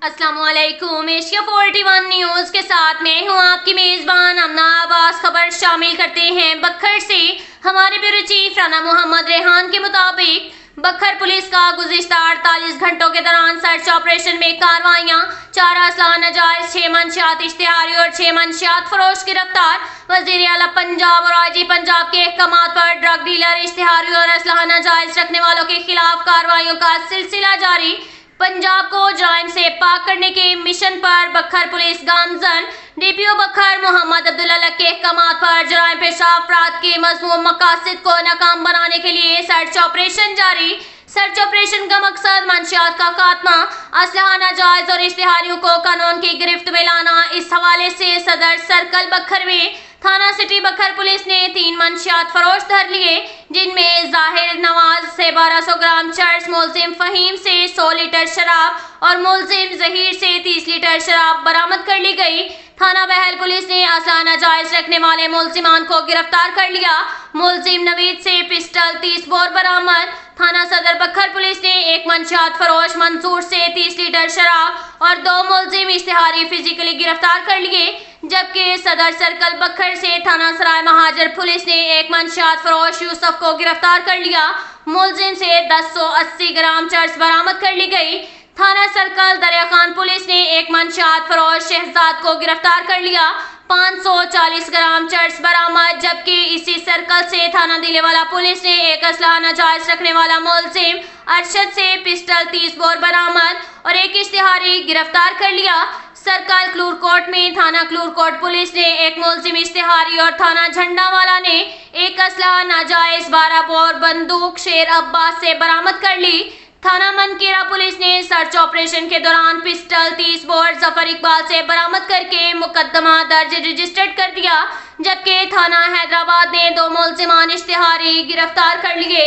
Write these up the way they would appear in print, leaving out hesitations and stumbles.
अस्सलाम वालेकुम। Asia 41 news के साथ मैं हूं आपकी मेज़बान अमना अब्बास। खबर शामिल करते हैं बखर से। हमारे ब्यूरो चीफ राना मोहम्मद रेहान के मुताबिक बखर पुलिस का गुज़िश्ता 48 घंटों के दौरान सर्च ऑपरेशन में कार्रवाइयाँ, 4 असला नाजायज, 6 मंशियात इश्तिहारी और 6 मंशियात फरोश गिरफ्तार। वज़ीर आला पंजाब और IG पंजाब के अहकामात पर ड्रग डीलर, इश्तिहारी और असला नाजायज रखने वालों के खिलाफ कार्रवाइयों का सिलसिला जारी। पंजाब को जराइम से पाक करने के मिशन पर बखर पुलिस गामजन। DPO बखर मोहम्मद अब्दुल अलग के अहकामात पर जराइम पेशा अफराद के मज़मूम मकासद को नाकाम बनाने के लिए सर्च ऑपरेशन जारी। सर्च ऑपरेशन का मकसद मंशियात का खात्मा, असलहा नाजायज और इश्तिहारियों को कानून की गिरफ्त में लाना। इस हवाले से सदर सर्कल बखर में थाना सिटी बखर पुलिस ने 3 मंशियात फरोश धर लिए, जिनमें जाहिर नवाज से 1200 ग्राम चर्च, मुलजिम फहीम से 100 लीटर शराब और मुलजिम जहीर से 30 लीटर शराब बरामद कर ली गई। थाना बहल पुलिस ने असला नाजायज रखने वाले मुलजिमान को गिरफ्तार कर लिया। मुलजिम नवीद से पिस्टल 30 बोर बरामद। थाना सदर बखर पुलिस ने 1 मंशियात फरोश मंसूर से 30 लीटर शराब और 2 मुलजिम इश्तिहारी फिजिकली गिरफ्तार कर लिए, जबकि सदर सर्कल बखर से थाना सराय महाजर पुलिस ने 1 मंशियात फरोश यूसुफ को गिरफ्तार कर लिया। मुलजिम से 1080 ग्राम चर्च बरामद कर ली गई। थाना सर्कल दरिया खान पुलिस ने 1 मंशियात फरोश शहजाद को गिरफ्तार कर लिया, 540 ग्राम चर्च बरामद। जबकि इसी सर्कल से थाना दिलेवाला पुलिस ने 1 असला नाजायज रखने वाला मुलजिम अरशद से पिस्टल 30 बोर बरामद और 1 इश्तिहारी गिरफ्तार कर लिया। सर्कल क्लूरकोट में थाना क्लूरकोट पुलिस ने 1 मुलजिम इश्तिहारी और थाना झंडावाला ने 1 असला नाजायज 12 बोर बंदूक शेर अब्बास से बरामद कर ली। थाना मनकीरा पुलिस ने सर्च ऑपरेशन के दौरान पिस्टल 30 बोर जफर इकबाल से बरामद करके मुकदमा दर्ज रजिस्टर्ड कर दिया, जबकि थाना हैदराबाद ने 2 मुलजिमान इश्तिहारी गिरफ्तार कर लिए।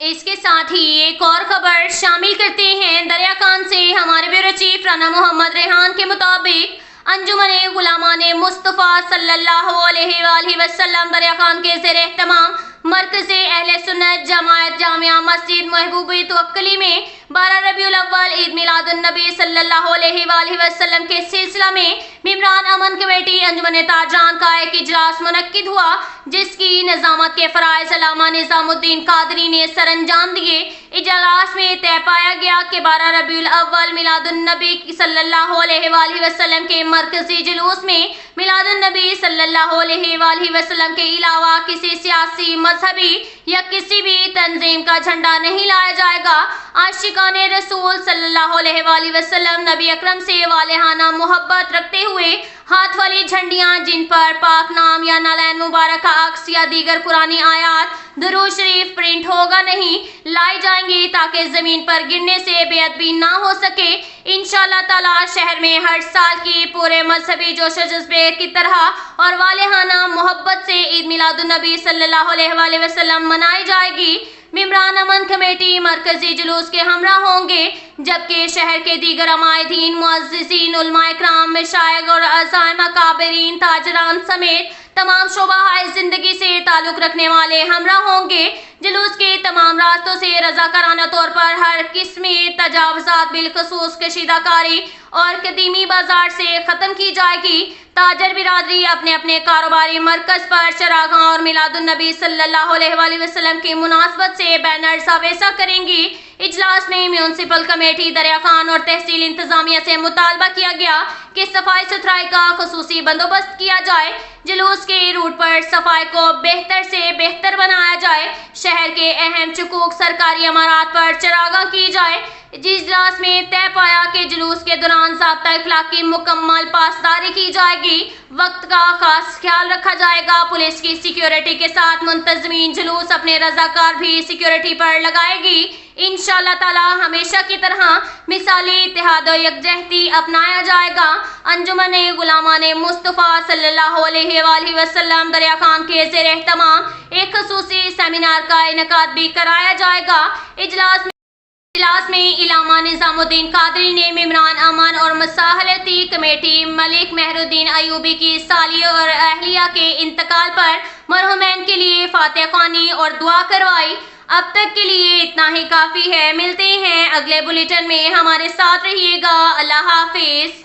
इसके साथ ही एक और खबर शामिल करते हैं दरिया खान से। हमारे ब्यूरो चीफ राना मोहम्मद रेहान के मुताबिक अंजुमन गुलामान मुस्तफ़ा सल्लल्लाहु अलैहि वसल्लम दरिया खान के ज़ेर एहतमाम मरकज़े अहले सुन्नत जमायत जामिया मस्जिद महबूबी तवक्कली में 12 रबीउल अव्वल ईद मिलादुन नबी सल्लल्लाहु अलैहि वसल्लम के सिलसिला में मिमरान अमन कमेटी अंजुमन ताजरान का एक इजलास मुनक्किद हुआ, जिसकी निजामत के फराइज़ अल्लामा निजामुद्दीन कादरी ने सरअंजाम दिए। इजलास में तय पाया गया कि 12 रबीउल अव्वल मिलादुन नबी सल्लल्लाहु अलैहि वसल्लम के मरकजी जुलूस में मिलादुन नबी सल्लल्लाहु अलैहि वसल्लम के अलावा किसी सियासी, मजहबी या किसी भी तंजीम का झंडा नहीं लाया जाएगा। आशिकाने रसूल सल्लल्लाहु अलैहि वसल्लम नबी अकरम से वालेहाना मोहब्बत रखते हुए हाथ वाली झंडियां, जिन पर पाक नाम या नालैन मुबारक का अक्स या दीगर पुरानी आयात दुरूद शरीफ प्रिंट होगा नहीं, लाई जाएंगी, ताकि जमीन पर गिरने से बेअदबी ना हो सके। इंशाअल्लाह ताला शहर में हर साल की पूरे मजहबी जोश जज्बे की तरह और वालेहाना मोहब्बत से ईद मिलादुन नबी सल्लल्लाहु अलैहि वसल्लम मनाई जाएगी। मिमरान अमन कमेटी मरकजी जुलूस के हमरा होंगे, जबकि शहर के दीगर अमायदीन, मुअज़्ज़िज़ीन, उलमाए किराम, मशाइख और अज़ाइम काबिरीन, ताजरान समेत तमाम शोबाहाए जिंदगी से ताल्लुक रखने वाले हमरा होंगे। जुलूस के तमाम रास्तों से रज़ाकाराना तौर पर हर किस्म तजावुज़ात बिलखुसूस कशीदाकारी और कदीमी बाजार से ख़त्म की जाएगी। ताजर बिरादरी अपने अपने कारोबारी मरकज़ पर चरागाह और मिलादुन नबी सल्लल्लाहु अलैहि वसल्लम की मुनासबत से बैनर आवेज़ा करेंगी। इजलास में म्यूनसिपल कमेटी दरिया खान और तहसील इंतजामिया से मुतालबा किया गया कि सफाई सुथराई का खुसूसी बंदोबस्त किया जाए। जुलूस के रूट पर सफाई को बेहतर से बेहतर बनाया जाए। शहर के अहम चुकूक सरकारी इमारत पर चरागाह की जाए। इजलास में तय पाया कि जुलूस के दौरान ज़ाब्ता इखलाक की मुकम्मल पासदारी की जाएगी। वक्त का खास ख्याल रखा जाएगा। पुलिस की सिक्योरिटी के साथ मुंतज़मीन जुलूस अपने रज़ाकार भी सिक्योरिटी पर लगाएगी। इंशाअल्लाह ताला हमेशा की तरह मिसाली इत्तेहाद और यकजहती अपनाया जाएगा। अंजुमन गुलामान मुस्तफ़ा सल्लल्लाहु अलैहि वसल्लम दरिया खान के ज़ेर एहतमाम एक खसूसी सेमिनार का इनेकाद भी कराया जाएगा। इजलास में इलामा निजामुद्दीन कादरी ने मिमरान अमन और मसाहलती कमेटी मलिक मेहरुद्दीन अयूबी की साली और अहलिया के इंतकाल पर मरहुमैन के लिए फातिहा ख्वानी और दुआ करवाई। اب تک کے لیے اتنا ہی کافی ہے، ملتے ہیں اگلے بلیٹن میں، ہمارے ساتھ رہیے گا، اللہ حافظ۔